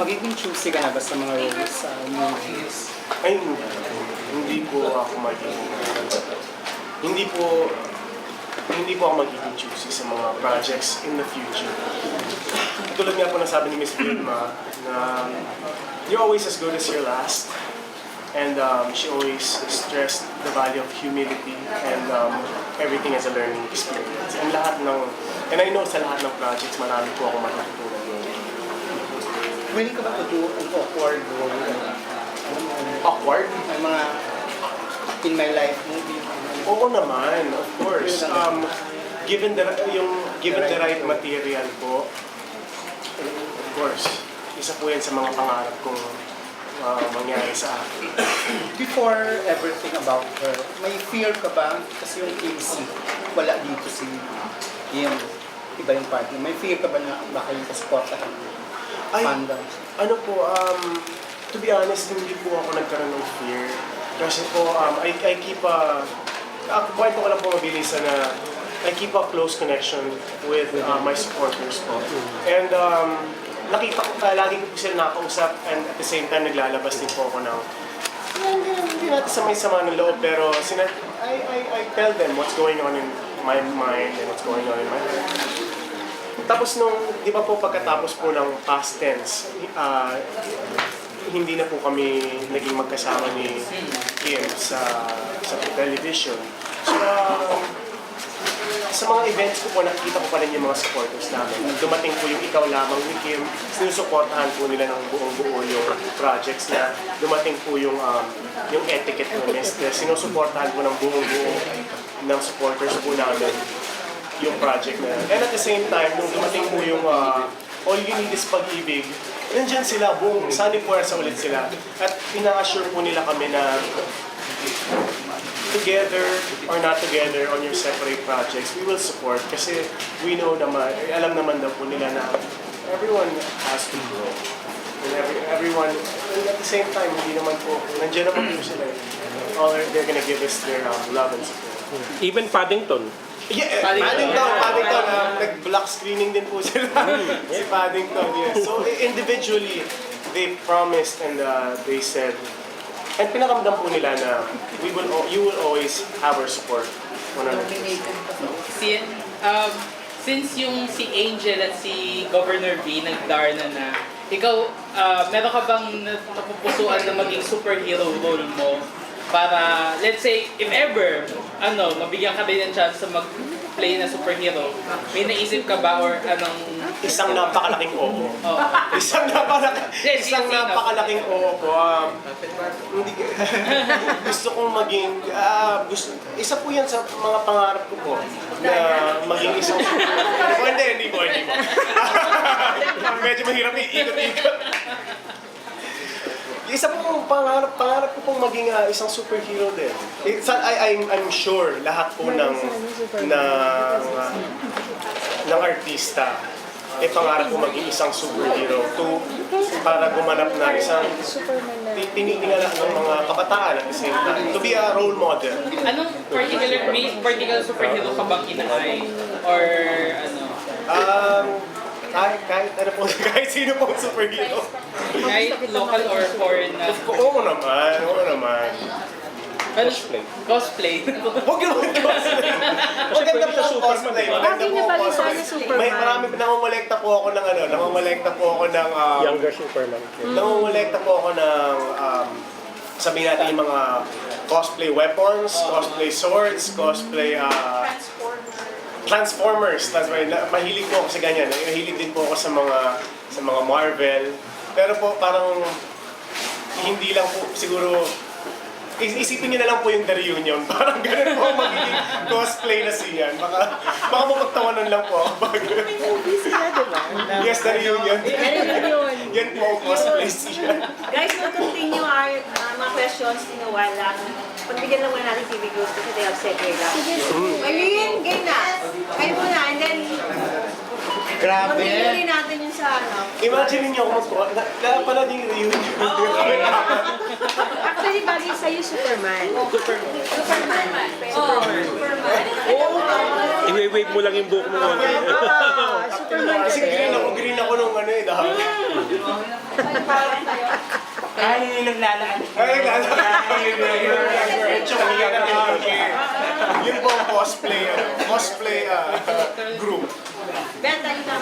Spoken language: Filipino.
magiging choosy ka na ba sa mga roles sa movies? Ay, hindi po ako magiging... Hindi po ako magiging choosy sa mga projects in the future. Tulad nga po nasabi ni Miss Vilma na you're always as good as your last. And she always stressed the value of humility and everything as a learning experience. And I know sa lahat ng projects, marami po ako matutunan doon. Willing ka ba to do an awkward role? Awkward? May mga in my life movie. Oo naman, of course. Given the right material po, of course, isa po yan sa mga pangarap kong mangyari sa akin. Before everything about her, may fear ka ba? Kasi yung AC, wala dito si Kim. Iba yung party. May fear ka ba na baka yung kasuportahan? Ay, Fandom. ano po, to be honest, hindi po ako nagkaroon ng fear. Kasi po, I keep kwento ko lang po mabilis na I keep a close connection with my supporters po. And nakita ko, lagi ko po sila nakakausap and at the same time naglalabas din po ako ng hindi natin samay-sama ng loob pero I tell them what's going on in my mind and what's going on in my head. Tapos di ba po pagkatapos po ng past tense, hindi na po kami naging magkasama ni Kim sa television. So, sa mga events ko po, nakikita ko pa rin yung mga supporters namin. Dumating po yung Ikaw Lamang ni Kim, sinusuportahan po nila ng buong-buo yung projects na dumating po yung etiquette ng Nestle. Sinusuportahan po ng buong-buo ng supporters po namin yung project na yun. And at the same time, nung dumating po yung All You Need Is Pag-ibig, nandiyan sila, buong sunny puwersa ulit sila. At ina-assure po nila kami na together or not together on your separate projects, we will support kasi we know naman, alam naman daw po nila na everyone has to grow. And everyone, and at the same time, hindi naman po, nandiyan naman po sila. They're gonna give us their love and support. Even Paddington. Yeah, Paddington. Nag-block screening din po sila. Si Paddington, yes. So individually, they promised and they said, and pinakamdam po nila na you will always have our support. 100%. Since yung si Angel at si Governor V nag-Darna na, ikaw, meron ka bang napupusuan na maging superhero role mo? Para, let's say, if ever, mabigyan ka din ng chance sa mag-play na superhero, may naisip ka ba or anong... Isang napakalaking oo. Isang napakalaking oo po. Gusto kong maging... isa po yan sa mga pangarap ko po na maging isang superhero. Hindi po. Medyo mahirap ikot-ikot. Isa pong pangarap ko pong maging isang superhero din. I'm sure lahat po ng artista pangarap po maging isang superhero para gumanap na isang tinitingala ng mga kabataan at the same time. To be a role model. Anong particular superhero ka bang inaay? Or ano? Kahit ano po, kahit sino pong superhero. Kahit local or foreign na? Oo naman. Cosplay. Huwag naman cosplay. Maganda po ang cosplay. Maganda po ang cosplay. May marami, nangongolekta po ako ng Younger Superman. Nangongolekta po ako ng sabihin natin yung mga cosplay weapons, cosplay swords, cosplay Transformers. That's right. Mahilig po ako sa ganyan. Mahilig din po ako sa mga Marvel. Pero po parang hindi lang po siguro isipin niyo na lang po yung The Reunion. Parang ganun po magiging cosplay na siyan. Baka mapagtawanan lang po ako. May movie sila, diba? Yes, The Reunion. Yan po ang cosplay siyan. Guys, we'll continue our mga questions in a while lang. Pagbigyan lang muna natin TV Girls kasi they have separate lang. Ayun, game na. Kayo muna, and then Grabe. continue natin yung sa Imagine niyo ako magkuha. Pala din reunion. Actually, bagay sa'yo Superman. Superman. I-wave mo lang yung buhok mo. Superman Kasi talaga. green ako nung ano eh, dahil. Ay, naglalaan. Ay, medyo mahirap na yun po ang cosplay group. Ben, tayo na.